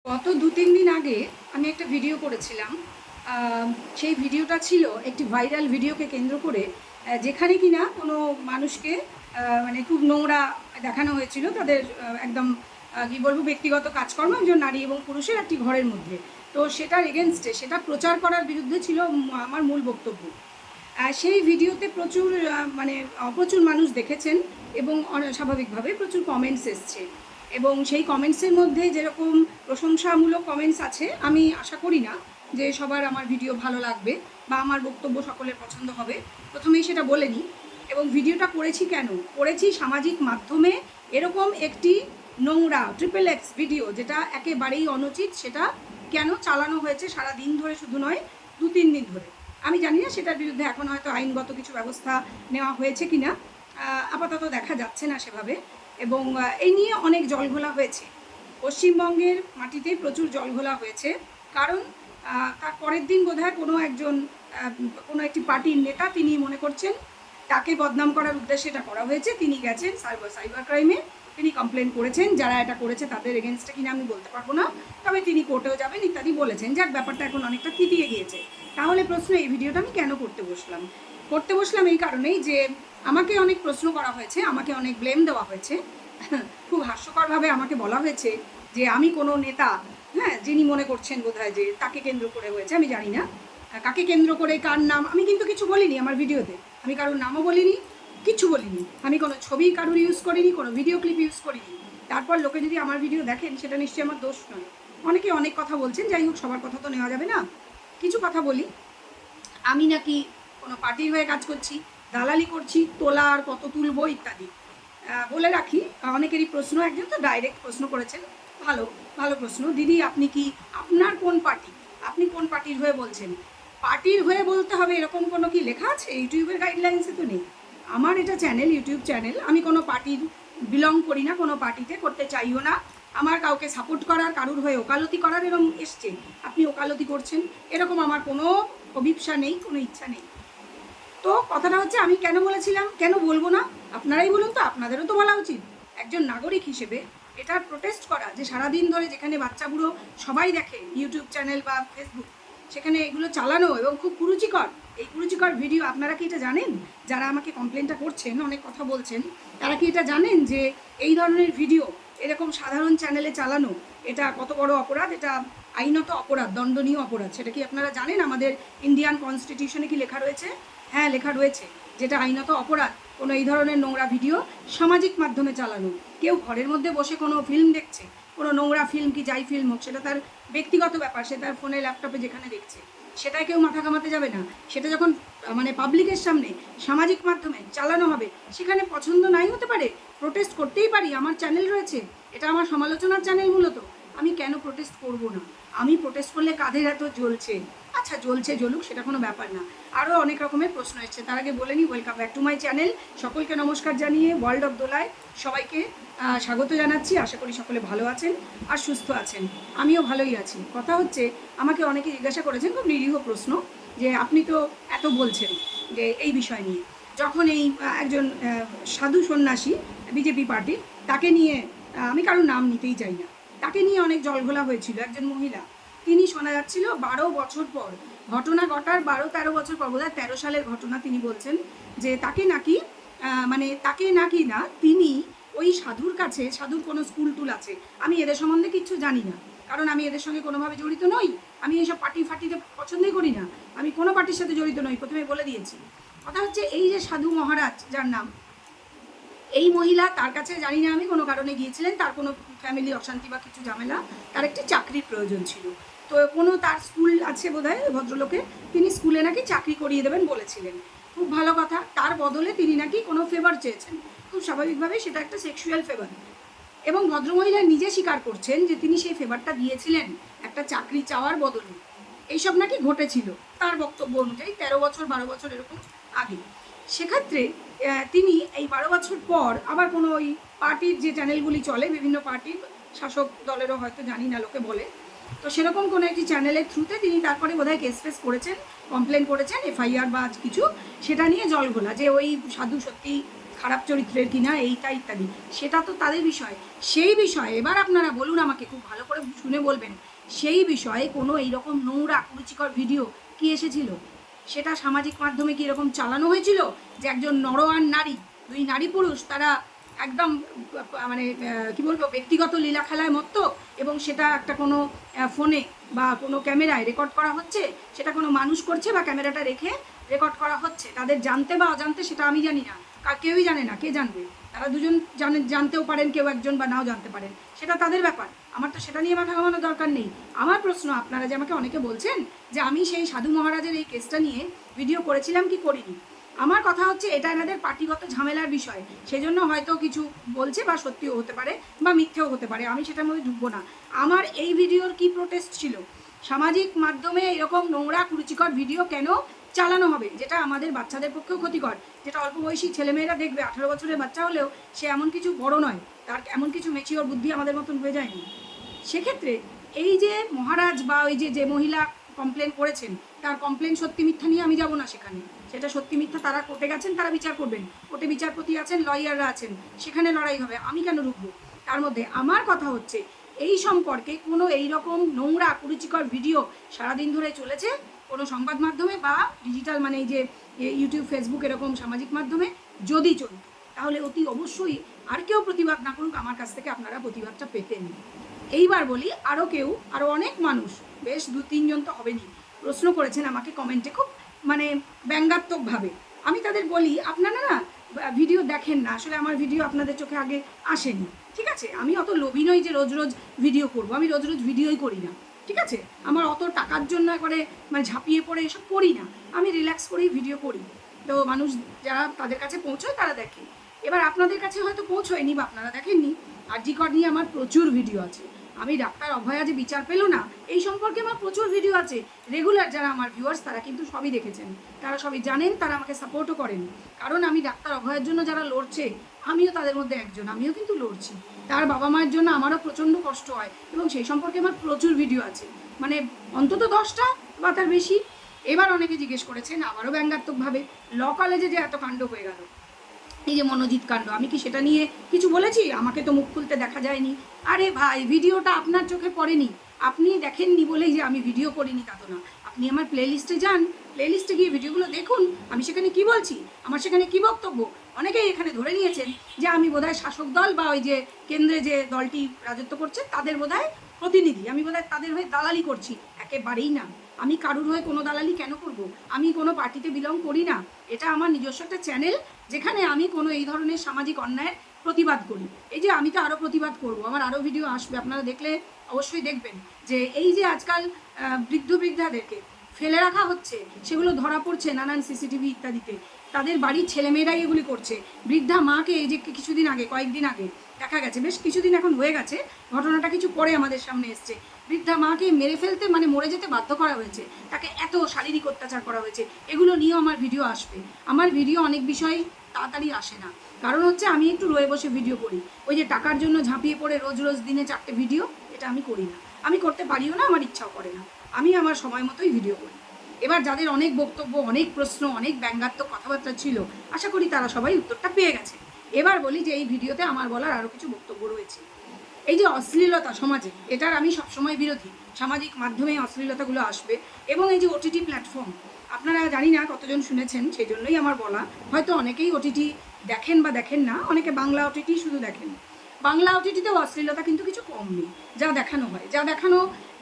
গত ২-৩ দিন আগে আমি একটা ভিডিও করেছিলাম। সেই ভিডিওটা ছিল একটি ভাইরাল ভিডিওকে কেন্দ্র করে, যেখানে কিনা কোনো মানুষকে মানে খুব নোংরা দেখানো হয়েছিল তাদের একদম কী বলবো ব্যক্তিগত কাজকর্ম একজন নারী এবং পুরুষের একটি ঘরের মধ্যে। তো সেটার এগেনস্টে সেটা প্রচার করার বিরুদ্ধে ছিল আমার মূল বক্তব্য। সেই ভিডিওতে প্রচুর মানুষ দেখেছেন এবং স্বাভাবিকভাবে প্রচুর কমেন্টস এসছে এবং সেই কমেন্টসের মধ্যে যেরকম প্রশংসামূলক কমেন্টস আছে, আমি আশা করি না যে সবার আমার ভিডিও ভালো লাগবে বা আমার বক্তব্য সকলের পছন্দ হবে। প্রথমেই সেটা বলে নিই। এবং ভিডিওটা করেছি কেন করেছি, সামাজিক মাধ্যমে এরকম একটি নোংরা XXX ভিডিও যেটা একেবারেই অনুচিত, সেটা কেন চালানো হয়েছে সারা দিন ধরে, শুধু নয় ২-৩ দিন ধরে। আমি জানি না সেটার বিরুদ্ধে এখন হয়তো আইনগত কিছু ব্যবস্থা নেওয়া হয়েছে কি না, আপাতত দেখা যাচ্ছে না সেভাবে। এবং এই নিয়ে অনেক জলঘোলা হয়েছে, পশ্চিমবঙ্গের মাটিতে প্রচুর জলঘোলা হয়েছে। কারণ তার পরের দিন বোধহয় কোনো একটি পার্টির নেতা, তিনি মনে করছেন তাকে বদনাম করার উদ্দেশ্যে এটা করা হয়েছে। তিনি গেছেন সাইবার ক্রাইমে, তিনি কমপ্লেন করেছেন। যারা এটা করেছে তাদের এগেনস্টে কিনা আমি বলতে পারবো না, তবে তিনি কোর্টেও যাবেন ইত্যাদি বলেছেন। যাক, ব্যাপারটা এখন অনেকটা থিতিয়ে গিয়েছে। তাহলে প্রশ্ন, এই ভিডিওটা আমি কেন করতে বসলাম এই কারণেই যে আমাকে অনেক প্রশ্ন করা হয়েছে, আমাকে অনেক ব্লেম দেওয়া হয়েছে। খুব হাস্যকরভাবে আমাকে বলা হয়েছে যে আমি কোনো নেতা, যিনি মনে করছেন বোধহয় যে তাকে কেন্দ্র করে হয়েছে, আমি জানি না কাকে কেন্দ্র করে, কার নাম আমি কিন্তু কিছু বলিনি আমার ভিডিওতে। আমি কারোর নামও বলিনি, কিছু বলিনি। আমি কোনো ছবি কারোর ইউজ করিনি, কোনো ভিডিও ক্লিপ ইউজ করিনি। তারপর লোকে যদি আমার ভিডিও দেখেন, সেটা নিশ্চয়ই আমার দোষ নয়। অনেকে অনেক কথা বলছেন, যাই হোক, সবার কথা তো নেওয়া যাবে না। কিছু কথা বলি। আমি নাকি কোনো পার্টির হয়ে কাজ করছি, দালালি করছি, তোলা আর কত তুলবো ইত্যাদি। বলে রাখি, অনেকেরই প্রশ্ন, একজন তো ডাইরেক্ট প্রশ্ন করেছেন, ভালো ভালো প্রশ্ন, দিদি আপনি কি, আপনার কোন পার্টি, আপনি কোন পার্টির হয়ে বলছেন? পার্টির হয়ে বলতে হবে এরকম কোনো কি লেখা আছে ইউটিউবের গাইডলাইন্সে? তো নেই। আমার এটা চ্যানেল, ইউটিউব চ্যানেল, আমি কোনো পার্টির বিলং করি না, কোনো পার্টিতে করতে চাইও না। আমার কাউকে সাপোর্ট করার, কারুর হয়ে ওকালতি করার এরকম এসছে, আপনি ওকালতি করছেন, এরকম আমার কোনো অভিপ্সা নেই, কোনো ইচ্ছা নেই। তো কথাটা হচ্ছে, আমি কেন বলেছিলাম, কেন বলবো না আপনারাই বলুন তো, আপনাদেরও তো বলা উচিত একজন নাগরিক হিসেবে। এটা প্রোটেস্ট করা, যে সারাদিন ধরে যেখানে বাচ্চা বুড়ো সবাই দেখে ইউটিউব চ্যানেল বা ফেসবুক, সেখানে এগুলো চালানো এবং খুব কুরুচিকর, এই কুরুচিকর ভিডিও। আপনারা কি এটা জানেন? যারা আমাকে কমপ্লেনটা করছেন, অনেক কথা বলছেন, তারা কি এটা জানেন যে এই ধরনের ভিডিও এরকম সাধারণ চ্যানেলে চালানো এটা কত বড় অপরাধ? এটা আইনত অপরাধ, দণ্ডনীয় অপরাধ। সেটা কি আপনারা জানেন? আমাদের ইন্ডিয়ান কনস্টিটিউশনে কি লেখা রয়েছে? হ্যাঁ, লেখা রয়েছে, যেটা আইনত অপরাধ কোনো এই ধরনের নোংরা ভিডিও সামাজিক মাধ্যমে চালানো। কেউ ঘরের মধ্যে বসে কোনো ফিল্ম দেখছে, কোনো নোংরা ফিল্ম কি যাই ফিল্ম হোক, সেটা তার ব্যক্তিগত ব্যাপার, সে তার ফোনে ল্যাপটপে যেখানে দেখছে, সেটাই কেউ মাথা ঘামাতে যাবে না। সেটা যখন পাবলিকের সামনে সামাজিক মাধ্যমে চালানো হবে, সেখানে পছন্দ নাই হতে পারে, প্রোটেস্ট করতেই পারি। আমার চ্যানেল রয়েছে, এটা আমার সমালোচনার চ্যানেল মূলত। আমি কেন প্রোটেস্ট করব না? আমি প্রোটেস্ট করলে কাঁধের এত জ্বলছে, আচ্ছা জ্বলছে, জ্বলুক, সেটা কোনো ব্যাপার না। আরও অনেক রকমের প্রশ্ন এসছে, তার আগে বলে নিই, welcome back to my channel. সকলকে নমস্কার জানিয়ে ওয়ার্ল্ড অফ দোলায় সবাইকে স্বাগত জানাচ্ছি। আশা করি সকলে ভালো আছেন আর সুস্থ আছেন, আমিও ভালোই আছি। কথা হচ্ছে, আমাকে অনেকে জিজ্ঞাসা করেছেন, খুব নিরীহ প্রশ্ন, যে আপনি তো এত বলছেন যে এই বিষয় নিয়ে, যখন এই একজন সাধু সন্ন্যাসী বিজেপি পার্টির, তাকে নিয়ে, আমি কারোর নাম নিতেই চাই না, তাকে নিয়ে অনেক জলঘোলা হয়েছিল। একজন মহিলা, তিনি শোনা যাচ্ছিল 12 বছর পর, ঘটনা ঘটার 12-13 বছর পর, বোধহয় 13 সালের ঘটনা, তিনি বলছেন যে তাকে নাকি না, তিনি ওই সাধুর কাছে, সাধুর কোনো স্কুল টুল আছে, আমি এদের সম্বন্ধে কিচ্ছু জানি না, কারণ আমি এদের সঙ্গে কোনোভাবে জড়িত নই। আমি এইসব ফাটিতে পছন্দই করি না, আমি কোনো পার্টির সাথে জড়িত নই, প্রথমে বলে দিয়েছি। কথা হচ্ছে, এই যে সাধু মহারাজ, যার নাম, এই মহিলা, তার কাছে জানি না আমি কোনো কারণে গিয়েছিলেন, তার কোনো ফ্যামিলি অশান্তি বা কিছু ঝামেলা, তার একটি চাকরির প্রয়োজন ছিল। তো কোনো তার স্কুল আছে বোধহয় ভদ্রলোকের, তিনি স্কুলে নাকি চাকরি করিয়ে দেবেন বলেছিলেন। খুব ভালো কথা। তার বদলে তিনি নাকি কোনো ফেভার চেয়েছেন, খুব স্বাভাবিকভাবে সেটা একটা সেক্সুয়াল ফেভার। এবং ভদ্রমহিলা নিজে স্বীকার করছেন যে তিনি সেই ফেভারটা দিয়েছিলেন একটা চাকরি চাওয়ার বদলে। এইসব নাকি ঘটেছিল তার বক্তব্য অনুযায়ী 13 বছর 12 বছর এরকম আগে। সেক্ষেত্রে তিনি এই 12 বছর পর আবার কোনো ওই পার্টির যে চ্যানেলগুলি চলে, বিভিন্ন পার্টির শাসক দলেরও হয়তো জানি না, লোকে বলে, তো সেরকম কোনো একটি চ্যানেলের থ্রুতে তিনি তারপরে বোধহয় কেস ফেস করেছেন, কমপ্লেন করেছেন, FIR বা কিছু, সেটা নিয়ে জলঘোলা, যে ওই সাধু সত্যি খারাপ চরিত্রের কিনা এইটা ইত্যাদি, সেটা তো তাদের বিষয়। সেই বিষয়ে এবার আপনারা বলুন আমাকে, খুব ভালো করে শুনে বলবেন, সেই বিষয়ে কোনো এইরকম নোংরা কুরুচিকর ভিডিও কি এসেছিল? সেটা সামাজিক মাধ্যমে কি এরকম চালানো হয়েছিল যে একজন নর আর নারী, দুই নারী পুরুষ, তারা একদম মানে কি বলবো, ব্যক্তিগত লীলা খেলায় মত্ত, এবং সেটা একটা কোনো ফোনে বা কোনো ক্যামেরায় রেকর্ড করা হচ্ছে, সেটা কোনো মানুষ করছে বা ক্যামেরাটা রেখে রেকর্ড করা হচ্ছে, তাদের জানতে বা অজান্তে সেটা আমি জানি না, কেউই জানে না, কে জানবে? তারা দুজন জানতেও পারেন, কেউ একজন বা নাও জানতে পারেন, সেটা তাদের ব্যাপার, আমার তো সেটা নিয়ে মাথা ঘামানোর দরকার নেই। আমার প্রশ্ন, আপনারা যে আমাকে অনেকে বলছেন যে আমি সেই সাধু মহারাজের এই কেসটা নিয়ে ভিডিও করেছিলাম কি করিনি, আমার কথা হচ্ছে এটা এনাদের পার্টিগত ঝামেলার বিষয়, সেজন্য হয়তো কিছু বলছে, বা সত্যিও হতে পারে বা মিথ্যেও হতে পারে, আমি সেটার মধ্যে ঢুকবো না। আমার এই ভিডিওর কি প্রোটেস্ট ছিল? সামাজিক মাধ্যমে এরকম নোংরা কুরুচিকর ভিডিও কেন চালানো হবে, যেটা আমাদের বাচ্চাদের পক্ষেও ক্ষতিকর, যেটা অল্প বয়সী ছেলেমেয়েরা দেখবে, 18 বছরের বাচ্চা হলেও সে এমন কিছু বড় নয়, তার এমন কিছু মেচিওর বুদ্ধি আমাদের মতন হয়ে যায়নি। সেক্ষেত্রে এই যে মহারাজ বা ওই যে মহিলা কমপ্লেন করেছেন, তার কমপ্লেন সত্যি মিথ্যা নিয়ে আমি যাব না সেখানে, সেটা সত্যি মিথ্যা তারা কোর্টে গেছেন, তারা বিচার করবেন, কোর্টে বিচারপতি আছেন, লয়াররা আছেন, সেখানে লড়াই হবে, আমি কেন রুখবো? তার মধ্যে আমার কথা হচ্ছে এই সম্পর্কে কোনো এইরকম নোংরা কুরুচিকর ভিডিও সারাদিন ধরে চলেছে কোনো সংবাদ মাধ্যমে বা ডিজিটাল, মানে এই যে ইউটিউব, ফেসবুক, এরকম সামাজিক মাধ্যমে যদি চলত, তাহলে অতি অবশ্যই আর কেউ প্রতিবাদ না করুক, আমার কাছ থেকে আপনারা প্রতিবাদটা পেতেন। এইবার বলি, আরও অনেক মানুষ, বেশ 2-3 জন তো হবেনি, প্রশ্ন করেছেন আমাকে কমেন্টে খুব মানে ব্যঙ্গাত্মকভাবে। আমি তাদের বলি, আপনারা না ভিডিও দেখেন না, আসলে আমার ভিডিও আপনাদের চোখে আগে আসেনি, ঠিক আছে? আমি অত লোভী নই যে রোজ রোজ ভিডিও করব, আমি রোজ রোজ ভিডিওই করি না, ঠিক আছে? আমার অত টাকার জন্য একবারে মানে ঝাঁপিয়ে পড়ে এসব করি না, আমি রিল্যাক্স করেই ভিডিও করি, তো মানুষ যারা তাদের কাছে পৌঁছয় তারা দেখে। এবার আপনাদের কাছে হয়তো পৌঁছয়নি বা আপনারা দেখেননি, আরজি কর নিয়ে আমার প্রচুর ভিডিও আছে, আমি ডাক্তার অভয়া যে বিচার পেল না এই সম্পর্কে আমার প্রচুর ভিডিও আছে, রেগুলার যারা আমার ভিউয়ার্স তারা কিন্তু সবই দেখেছেন, তারা সবই জানেন, তারা আমাকে সাপোর্টও করেন, কারণ আমি ডাক্তার অভয়ের জন্য যারা লড়ছে আমিও তাদের মধ্যে একজন, আমিও কিন্তু লড়ছি, তার বাবা মায়ের জন্য আমারও প্রচণ্ড কষ্ট হয়, এবং সেই সম্পর্কে আমার প্রচুর ভিডিও আছে, মানে অন্তত 10টা বা তার বেশি। এবার অনেকে জিজ্ঞেস করেছেন আবারও ব্যঙ্গাত্মকভাবে, ল কলেজে যে এত কাণ্ড হয়ে গেল, এই যে মনোজিৎ কাণ্ড, আমি কি সেটা নিয়ে কিছু বলেছি? আমাকে তো মুখ খুলতে দেখা যায়নি। আরে ভাই, ভিডিওটা আপনার চোখে পড়েনি, আপনি দেখেননি বলেই যে আমি ভিডিও করিনি তা তো না, আপনি আমার প্লেলিস্টে যান, প্লেলিস্টে গিয়ে ভিডিওগুলো দেখুন, আমি সেখানে কি বলছি, আমার সেখানে কি বক্তব্য। অনেকেই এখানে ধরে নিয়েছেন যে আমি বোধহয় শাসক দল বা ওই যে কেন্দ্রে যে দলটি রাজত্ব করছে তাদের বোধহয় প্রতিনিধি, আমি বোধহয় তাদের হয়ে দালালি করছি, একেবারেই না। আমি কারুর হয়ে কোনো দালালি কেন করব? আমি কোনো পার্টিতে বিলং করি না, এটা আমার নিজস্ব একটা চ্যানেল, যেখানে আমি কোনো এই ধরনের সামাজিক অন্যায়ের প্রতিবাদ করি। এই যে আমি তো আরও প্রতিবাদ করব, আমার আরও ভিডিও আসবে, আপনারা দেখলে অবশ্যই দেখবেন যে এই যে আজকাল বৃদ্ধাদেরকে ফেলে রাখা হচ্ছে, সেগুলো ধরা পড়ছে নানান সিসিটিভি ইত্যাদিতে, তাদের বাড়ির ছেলেমেয়েরাই এগুলি করছে। বৃদ্ধা মাকে এই যে কিছুদিন আগে, কয়েকদিন আগে দেখা গেছে, বেশ কিছুদিন এখন হয়ে গেছে, ঘটনাটা কিছু পরে আমাদের সামনে এসছে, বৃদ্ধা মাকে মেরে ফেলতে, মানে মরে যেতে বাধ্য করা হয়েছে, তাকে এত শারীরিক অত্যাচার করা হয়েছে, এগুলো নিয়েও আমার ভিডিও আসবে। আমার ভিডিও অনেক বিষয় তাড়াতাড়ি আসে না, কারণ হচ্ছে আমি একটু রয়ে বসে ভিডিও করি, ওই যে টাকার জন্য ঝাঁপিয়ে পড়ে রোজ রোজ দিনে 4টে ভিডিও, এটা আমি করি না, আমি করতে পারিও না, আমার ইচ্ছাও করে না, আমি আমার সময় মতোই ভিডিও করি। এবার যাদের অনেক বক্তব্য, অনেক প্রশ্ন, অনেক ব্যঙ্গাত্মক কথাবার্তা ছিল, আশা করি তারা সবাই উত্তরটা পেয়ে গেছে। এবার বলি যে এই ভিডিওতে আমার বলার আরও কিছু বক্তব্য রয়েছে। এই যে অশ্লীলতা সমাজে, এটার আমি সবসময় বিরোধী, সামাজিক মাধ্যমে অশ্লীলতাগুলো আসবে, এবং এই যে ওটিটি প্ল্যাটফর্ম, আপনারা জানি না কতজন শুনেছেন, সেই জন্যই আমার বলা, হয়তো অনেকেই ওটিটি দেখেন বা দেখেন না, অনেকে বাংলা ওটিটি শুধু দেখেন, বাংলা ওটিটিতেও অশ্লীলতা কিন্তু কিছু কম নেই, যা দেখানো হয়, যা দেখানো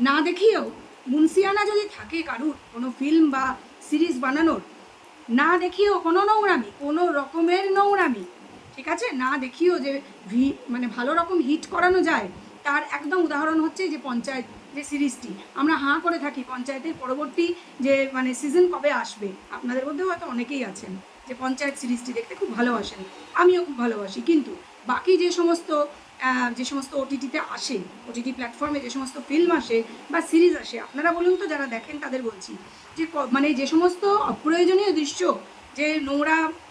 না দেখিয়েও মুন্সিয়ানা যদি থাকে কারুর কোনো ফিল্ম বা সিরিজ বানানোর, না দেখিয়েও কোনো নোংরামি, কোনো রকমের নোংরামি, ঠিক আছে, না দেখিয়েও যে মানে ভালো রকম হিট করানো যায়, তার একদম উদাহরণ হচ্ছে যে পঞ্চায়েত যে সিরিজটি, আমরা হাঁ করে থাকি পঞ্চায়েতের পরবর্তী যে মানে সিজন কবে আসবে, আপনাদের মধ্যেও হয়তো অনেকেই আছেন যে পঞ্চায়েত সিরিজটি দেখতে খুব ভালোবাসেন, আমিও খুব ভালোবাসি, কিন্তু বাকি যে সমস্ত ওটিটিতে আসে, ওটিটি প্ল্যাটফর্মে যে সমস্ত ফিল্ম আসে বা সিরিজ আসে, আপনারা বলুন তো যারা দেখেন তাদের বলছি, যে মানে যে সমস্ত অপ্রয়োজনীয় দৃশ্য, যে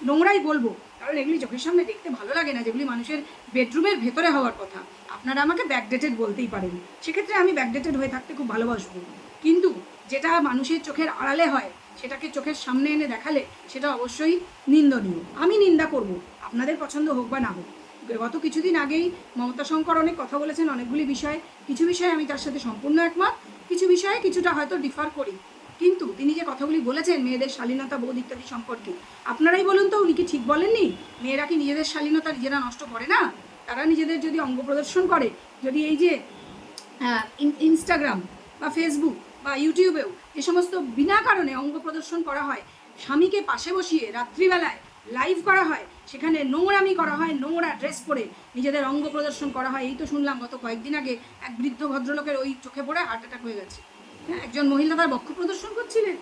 নোংরাই বলবো, কারণ এগুলি চোখের সামনে দেখতে ভালো লাগে না, যেগুলি মানুষের বেডরুমের ভেতরে হওয়ার কথা, আপনারা আমাকে ব্যাকডেটেড বলতেই পারেন, সেক্ষেত্রে আমি ব্যাকডেটেড হয়ে থাকতে খুব ভালোবাসবো, কিন্তু যেটা মানুষের চোখের আড়ালে হয়, সেটাকে চোখের সামনে এনে দেখালে সেটা অবশ্যই নিন্দনীয়। আমি নিন্দা করব, আপনাদের পছন্দ হোক বা না হোক। গত কিছুদিন আগেই মমতা শঙ্কর অনেক কথা বলেছেন অনেকগুলি বিষয়ে, কিছু বিষয়ে আমি তার সাথে সম্পূর্ণ একমত, কিছু বিষয়ে কিছুটা হয়তো ডিফার করি। কিন্তু তিনি যে কথাগুলি বলেছেন মেয়েদের শালীনতা বোধ ইত্যাদি সম্পর্কে, আপনারাই বলুন তো উনি কি ঠিক বলেননি? মেয়েরা কি নিজেদের শালীনতা নিজেরা নষ্ট করে না? তারা নিজেদের যদি অঙ্গ প্রদর্শন করে, যদি এই যে ইনস্টাগ্রাম বা ফেসবুক বা ইউটিউবেও যে সমস্ত বিনা কারণে অঙ্গ প্রদর্শন করা হয়, স্বামীকে পাশে বসিয়ে রাত্রিবেলায় লাইভ করা হয়, সেখানে নোংরামি করা হয়, নোংরা ড্রেস পরে নিজেদের অঙ্গ প্রদর্শন করা হয়। এই তো শুনলাম গত কয়েকদিন আগে এক বৃদ্ধ ভদ্রলোকের ওই চোখে পড়ে হার্ট অ্যাটাক হয়ে গেছে। হ্যাঁ, একজন মহিলা তার বক্ষ প্রদর্শন করছিলেন।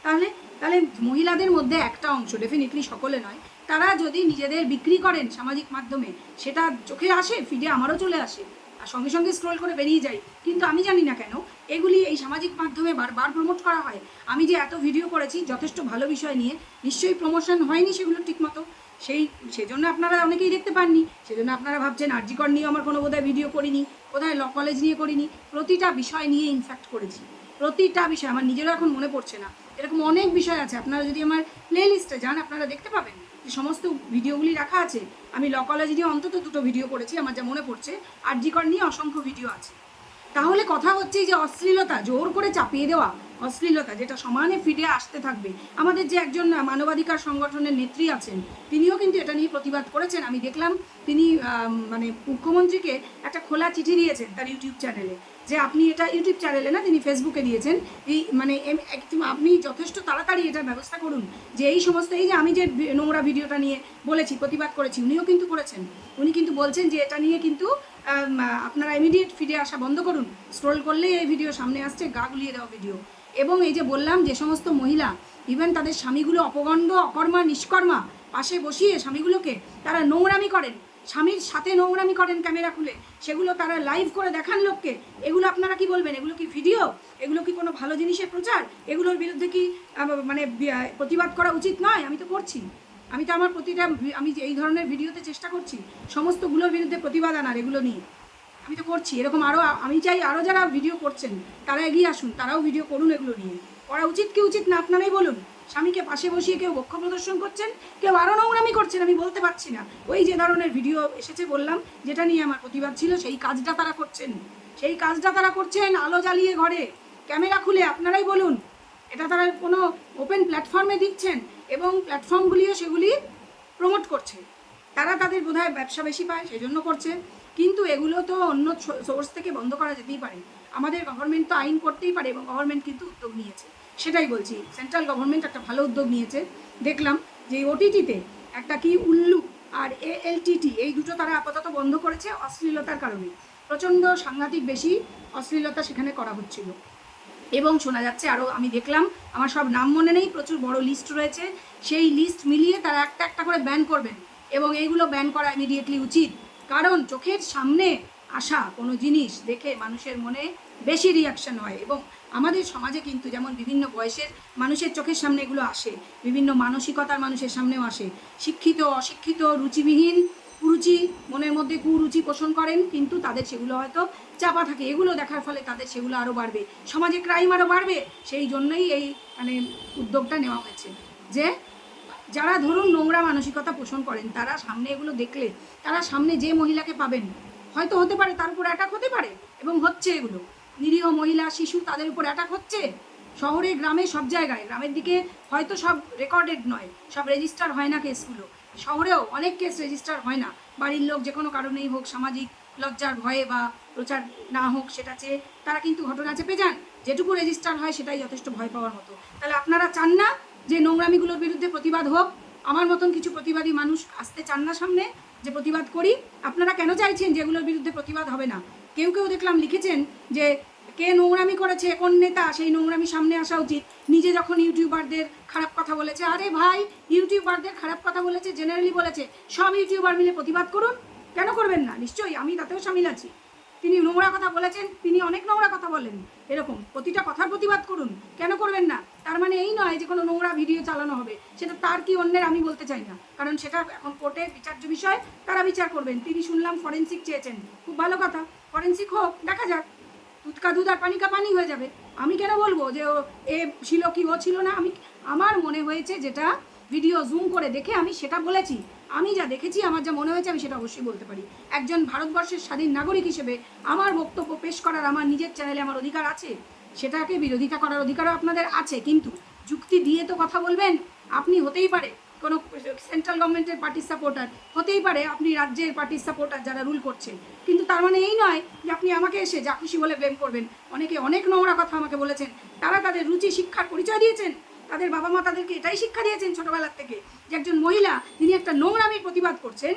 তাহলে তাহলে মহিলাদের মধ্যে একটা অংশ, ডেফিনেটলি সকলে নয়, তারা যদি নিজেদের বিক্রি করেন সামাজিক মাধ্যমে, সেটা চোখে আসে, ফিডে আমারও চলে আসে, আর সঙ্গে সঙ্গে স্ক্রল করে বেরিয়ে যাই। কিন্তু আমি জানি না কেন এগুলি এই সামাজিক মাধ্যমে বারবার প্রমোট করা হয়। আমি যে এত ভিডিও করেছি যথেষ্ট ভালো বিষয় নিয়ে, নিশ্চয়ই প্রমোশন হয়নি সেগুলো ঠিকমতো। সেজন্য আপনারা অনেকেই দেখতে পাননি, সেজন্য আপনারা ভাবছেন আর জি কর নিয়ে আমার কোনো বোধহয় ভিডিও করিনি, কোথায় ল কলেজ নিয়ে করিনি। প্রতিটা বিষয় নিয়ে ইনফ্যাক্ট করেছি, প্রতিটা বিষয়। আমার নিজেরও এখন মনে পড়ছে না, এরকম অনেক বিষয় আছে। আপনারা যদি আমার প্লে লিস্টে যান আপনারা দেখতে পাবেন যে সমস্ত ভিডিওগুলি রাখা আছে। আমি ল কলেজ নিয়ে অন্তত 2টো ভিডিও করেছি আমার যা মনে পড়ছে, আর জি কর নিয়ে অসংখ্য ভিডিও আছে। তাহলে কথা হচ্ছে যে অশ্লীলতা জোর করে চাপিয়ে দেওয়া, অশ্লীলতা যেটা সমানে ফিরে আসতে থাকবে। আমাদের যে একজন মানবাধিকার সংগঠনের নেত্রী আছেন, তিনিও কিন্তু এটা নিয়ে প্রতিবাদ করেছেন। আমি দেখলাম তিনি মানে মুখ্যমন্ত্রীকে একটা খোলা চিঠি দিয়েছেন তার ইউটিউব চ্যানেলে, যে আপনি এটা ইউটিউব চ্যানেলে না, তিনি ফেসবুকে দিয়েছেন, এই মানে আপনি যথেষ্ট তাড়াতাড়ি এটার ব্যবস্থা করুন যে এই সমস্ত, এই যে আমি যে নোংরা ভিডিওটা নিয়ে বলেছি, প্রতিবাদ করেছি, উনিও কিন্তু করেছেন। উনি কিন্তু বলছেন যে এটা নিয়ে কিন্তু আপনারা ইমিডিয়েট ফিরে আসা বন্ধ করুন। স্ক্রোল করলেই এই ভিডিও সামনে আসছে, গা গুলিয়ে দেওয়া ভিডিও। এবং এই যে বললাম যে সমস্ত মহিলা ইভেন তাদের স্বামীগুলো অপগণ্ড, অকর্মা, নিষ্কর্মা পাশে বসিয়ে স্বামীগুলোকে তারা নোংরামি করেন, স্বামীর সাথে নোংরামি করেন ক্যামেরা খুলে, সেগুলো তারা লাইভ করে দেখান লোককে। এগুলো আপনারা কি বলবেন? এগুলো কি ভিডিও? এগুলো কি কোনো ভালো জিনিসের প্রচার? এগুলোর বিরুদ্ধে কি মানে প্রতিবাদ করা উচিত নয়? আমি তো করছি, আমি তো আমার প্রতিটা, আমি যে এই ধরনের ভিডিওতে চেষ্টা করছি সমস্তগুলোর বিরুদ্ধে প্রতিবাদ আনার, এগুলো নিয়ে আমি তো করছি। এরকম আরও, আমি চাই আরও যারা ভিডিও করছেন তারা এগিয়ে আসুন, তারাও ভিডিও করুন এগুলো নিয়ে। করা উচিত কি উচিত না আপনারাই বলুন। স্বামীকে পাশে বসিয়ে কেউ বক্ষ প্রদর্শন করছেন, কেউ আরও নোংরামি করছেন, আমি বলতে পারছি না। ওই যে ধরনের ভিডিও এসেছে বললাম, যেটা নিয়ে আমার প্রতিবাদ ছিল, সেই কাজটা তারা করছেন, সেই কাজটা তারা করছেন আলো জ্বালিয়ে ঘরে ক্যামেরা খুলে। আপনারাই বলুন, এটা তারা কোনো ওপেন প্ল্যাটফর্মে দিচ্ছেন এবং প্ল্যাটফর্মগুলিও সেগুলি প্রমোট করছে। তারা তাদের বোধহয় ব্যবসা বেশি পায় সেই জন্য করছে। কিন্তু এগুলো তো অন্য সোর্স থেকে বন্ধ করা যেতেই পারে। আমাদের গভর্নমেন্ট তো আইন করতেই পারে, এবং গভর্নমেন্ট কিন্তু উদ্যোগ নিয়েছে। সেটাই বলছি, সেন্ট্রাল গভর্নমেন্ট একটা ভালো উদ্যোগ নিয়েছে। দেখলাম যে ওটিটিতে একটা কি উল্লু আর এএলটিটি, এই দুটো তারা আপাতত বন্ধ করেছে অশ্লীলতার কারণে। প্রচণ্ড সাংঘাতিক বেশি অশ্লীলতা সেখানে করা হচ্ছিল। এবং শোনা যাচ্ছে আরও, আমি দেখলাম, আমার সব নাম মনে নেই, প্রচুর বড় লিস্ট রয়েছে, সেই লিস্ট মিলিয়ে তারা একটা একটা করে ব্যান করবেন। এবং এইগুলো ব্যান করা ইমিডিয়েটলি উচিত, কারণ চোখের সামনে আসা কোনো জিনিস দেখে মানুষের মনে বেশি রিয়াকশন হয়। এবং আমাদের সমাজে কিন্তু যেমন বিভিন্ন বয়সের মানুষের চোখের সামনে এগুলো আসে, বিভিন্ন মানসিকতার মানুষের সামনেও আসে। শিক্ষিত, অশিক্ষিত, রুচিবিহীন, কুরুচি, মনের মধ্যে কুরুচি পোষণ করেন, কিন্তু তাদের সেগুলো হয়তো চাপা থাকে। এগুলো দেখার ফলে তাদের সেগুলো আরও বাড়বে, সমাজে ক্রাইম আরও বাড়বে। সেই জন্যই এই মানে উদ্যোগটা নেওয়া হয়েছে, যে যারা ধরুন নোংরা মানসিকতা পোষণ করেন, তারা সামনে এগুলো দেখলে, তারা সামনে যে মহিলাকে পাবেন, হয়তো হতে পারে তার উপর অ্যাটাক হতে পারে, এবং হচ্ছে, এগুলো নিরীহ মহিলা, শিশু, তাদের উপর অ্যাটাক হচ্ছে। শহরে, গ্রামে, সব জায়গায়। গ্রামের দিকে হয়তো সব রেকর্ডেড নয়, সব রেজিস্টার হয় না কেসগুলো। শহরেও অনেক কেস রেজিস্টার হয় না, বাড়ির লোক যে কোনো কারণেই হোক, সামাজিক লজ্জার ভয়ে বা প্রচার না হোক সেটা চেয়ে তারা কিন্তু ঘটনা চেপে যান। যেটুকু রেজিস্টার হয় সেটাই যথেষ্ট ভয় পাওয়ার মতো। তাহলে আপনারা চান না যে নোংরামিগুলোর বিরুদ্ধে প্রতিবাদ হোক? আমার মতন কিছু প্রতিবাদী মানুষ আসতে চান না সামনে যে প্রতিবাদ করি? আপনারা কেন চাইছেন যে এগুলোর বিরুদ্ধে প্রতিবাদ হবে না? কেউ কেউ দেখলাম লিখেছেন যে কে নোংরামি করেছে, কোন নেতা, সেই নোংরামি সামনে আসা উচিত। নিজে যখন ইউটিউবারদের খারাপ কথা বলেছে, আরে ভাই, ইউটিউবারদের খারাপ কথা বলেছে, জেনারেলি বলেছে, সব ইউটিউবার মিলে প্রতিবাদ করুন। কেন করবেন না? নিশ্চয়ই আমি তাতেও সামিল আছি। তিনি নোংরা কথা বলেছেন, তিনি অনেক নোংরা কথা বলেন, এরকম প্রতিটা কথার প্রতিবাদ করুন। কেন করবেন না? তার মানে এই নয় যে কোনো নোংরা ভিডিও চালানো হবে, সেটা তার কি অন্যের আমি বলতে চাই না, কারণ সেটা এখন কোর্টে বিচার্য বিষয়, তারা বিচার করবেন। তিনি শুনলাম ফরেন্সিক চেয়েছেন, খুব ভালো কথা, ফরেন্সিক হোক, দেখা যাক। দুধ কা দুধ আর পানি কা পানি হয়ে যাবে। আমি কেন বলবো যে ও এ ছিল কি ও ছিল না? আমার মনে হয়েছে যেটা ভিডিও জুম করে দেখে আমি সেটা বলেছি। আমি যা দেখেছি, আমার যা মনে হয়েছে আমি সেটা অবশ্যই বলতে পারি। একজন ভারতবর্ষের স্বাধীন নাগরিক হিসেবে আমার বক্তব্য পেশ করার আমার নিজের চ্যানেলে আমার অধিকার আছে, সেটাকে বিরোধিতা করার অধিকারও আপনাদের আছে, কিন্তু যুক্তি দিয়ে তো কথা বলবেন। আপনি হতেই পারে কোনো সেন্ট্রাল গভর্নমেন্টের পার্টির সাপোর্টার, হতেই পারে আপনি রাজ্যের পার্টির সাপোর্টার যারা রুল করছেন, কিন্তু তার মানে এই নয় যে আপনি আমাকে এসে যা খুশি বলে ব্লেম করবেন। অনেকে অনেক নোংরা কথা আমাকে বলেছেন, তারা তাদের রুচি শিক্ষার পরিচয় দিয়েছেন, তাদের বাবা মা তাদেরকে এটাই শিক্ষা দিয়েছেন ছোটোবেলার থেকে যে একজন মহিলা যিনি একটা নোংরামির প্রতিবাদ করছেন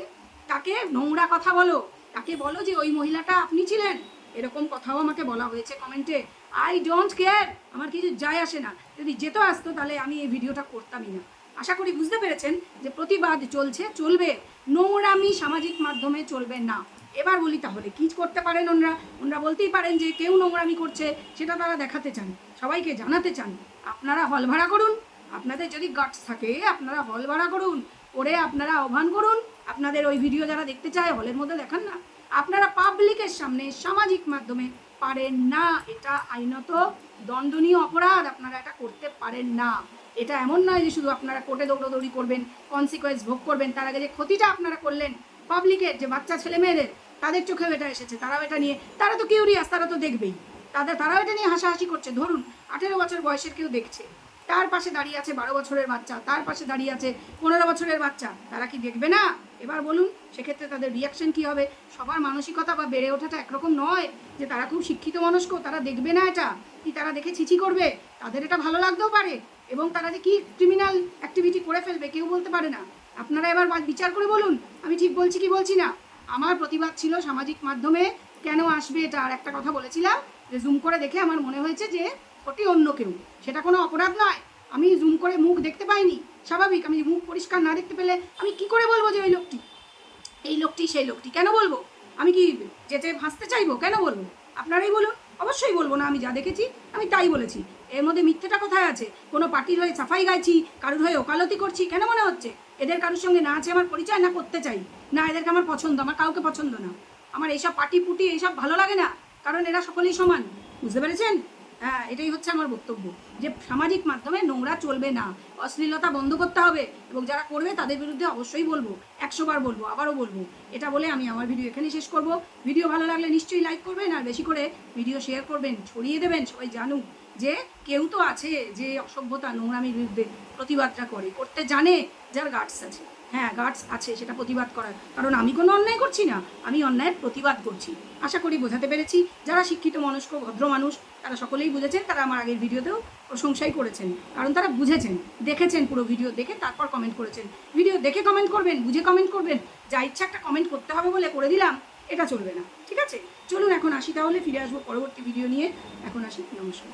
তাকে নোংরা কথা বলো, তাকে বলো যে ওই মহিলাটা আপনি ছিলেন। এরকম কথাও আমাকে বলা হয়েছে কমেন্টে। আই ডোন্ট কেয়ার, আমার কিছু যায় আসে না। যদি যেত আসতো তাহলে আমি এই ভিডিওটা করতামই না। আশা করি বুঝতে পেরেছেন যে প্রতিবাদ চলছে, চলবে, নোংরামি সামাজিক মাধ্যমে চলবে না। এবার বলি তাহলে কী করতে পারেন ওনারা বলতেই পারেন যে কেউ নোংরামি করছে, সেটা তারা দেখাতে চান, সবাইকে জানাতে চান। আপনারা হল ভাড়া করুন, আপনাদের যদি গাটস থাকে আপনারা হল ভাড়া করুন, করে আপনারা আহ্বান করুন। আপনাদের ওই ভিডিও যারা দেখতে চায় হলের মধ্যে দেখান না। আপনারা পাবলিকের সামনে সামাজিক মাধ্যমে পারেন না, এটা আইনত দণ্ডনীয় অপরাধ, আপনারা এটা করতে পারেন না। এটা এমন নয় যে শুধু আপনারা কোর্টে দৌড়দৌড়ি করবেন, কনসিকোয়েন্স ভোগ করবেন, তার আগে যে ক্ষতিটা আপনারা করলেন পাবলিকের, যে বাচ্চা ছেলে মেয়েদের, তাদের চোখেও এটা এসেছে, তারাও এটা নিয়ে, তারা তো কিউরিয়াস, তারা তো দেখবেই, তারাও এটা নিয়ে হাসাহাসি করছে। ধরুন 18 বছর বয়সের কেউ দেখছে, তার পাশে দাঁড়িয়ে আছে 12 বছরের বাচ্চা, তার পাশে দাঁড়িয়ে আছে 15 বছরের বাচ্চা, তারা কি দেখবে না? এবার বলুন সেক্ষেত্রে তাদের রিয়াকশন কী হবে? সবার মানসিকতা বা বেড়ে ওঠাটা একরকম নয় যে তারা খুব শিক্ষিত মনস্ক, তারা দেখবে না এটা, কি তারা দেখে ছিছি করবে, তাদের এটা ভালো লাগতেও পারে, এবং তারা যে কি ক্রিমিনাল অ্যাক্টিভিটি করে ফেলবে কেউ বলতে পারে না। আপনারা এবার বিচার করে বলুন আমি ঠিক বলছি কি বলছি না। আমার প্রতিবাদ ছিল সামাজিক মাধ্যমে কেন আসবে এটা। আর একটা কথা বলেছিলাম যে জুম করে দেখে আমার মনে হয়েছে যে ওটি অন্য কেউ, সেটা কোনো অপরাধ নয়। আমি জুম করে মুখ দেখতে পাইনি, স্বাভাবিক। আমি মুখ পরিষ্কার না দেখতে পেলে আমি কি করে বলবো যে ওই লোকটি এই লোকটি সেই লোকটি? কেন বলবো? আমি কি যেতে ভাসতে চাইবো? কেন বলবো? আপনারাই বলুন। অবশ্যই বলবো না, আমি যা দেখেছি আমি তাই বলেছি। এর মধ্যে মিথ্যেটা কোথায় আছে? কোনো পার্টির হয়ে সাফাই গাইছি, কারোর হয়ে ওকালতি করছি কেন মনে হচ্ছে? এদের কারোর সঙ্গে না আছে আমার পরিচয়, না করতে চাই, না এদেরকে আমার পছন্দ, আমার কাউকে পছন্দ না। আমার এইসব পার্টি পুটি এইসব ভালো লাগে না, কারণ এরা সকলেই সমান। বুঝতে পেরেছেন? হ্যাঁ, এটাই হচ্ছে আমার বক্তব্য, যে সামাজিক মাধ্যমে নোংরা চলবে না, অশ্লীলতা বন্ধ করতে হবে, এবং যারা করবে তাদের বিরুদ্ধে অবশ্যই বলবো, 100 বার বলবো, আবারও বলবো। এটা বলে আমি আমার ভিডিও এখানেই শেষ করব। ভিডিও ভালো লাগলে নিশ্চয়ই লাইক করবেন, আর বেশি করে ভিডিও শেয়ার করবেন, ছড়িয়ে দেবেন, সবাই জানুক যে কেউ তো আছে যে অসভ্যতা নোংরামির বিরুদ্ধে প্রতিবাদটা করতে জানে, যার গার্ডস আছে। হ্যাঁ, গার্ডস আছে সেটা প্রতিবাদ করার, কারণ আমি কোনো অন্যায় করছি না, আমি অন্যায়ের প্রতিবাদ করছি। আশা করি বোঝাতে পেরেছি। যারা শিক্ষিত মনস্ক ভদ্র মানুষ তারা সকলেই বুঝেছেন, তারা আমার আগের ভিডিওতেও প্রশংসাই করেছেন, কারণ তারা বুঝেছেন, দেখেছেন, পুরো ভিডিও দেখে তারপর কমেন্ট করেছেন। ভিডিও দেখে কমেন্ট করবেন, বুঝে কমেন্ট করবেন, যা ইচ্ছা একটা কমেন্ট করতে হবে বলে করে দিলাম, এটা চলবে না। ঠিক আছে, চলুন এখন আসি, তাহলে ফিরে আসবো পরবর্তী ভিডিও নিয়ে। এখন আসি, নমস্কার।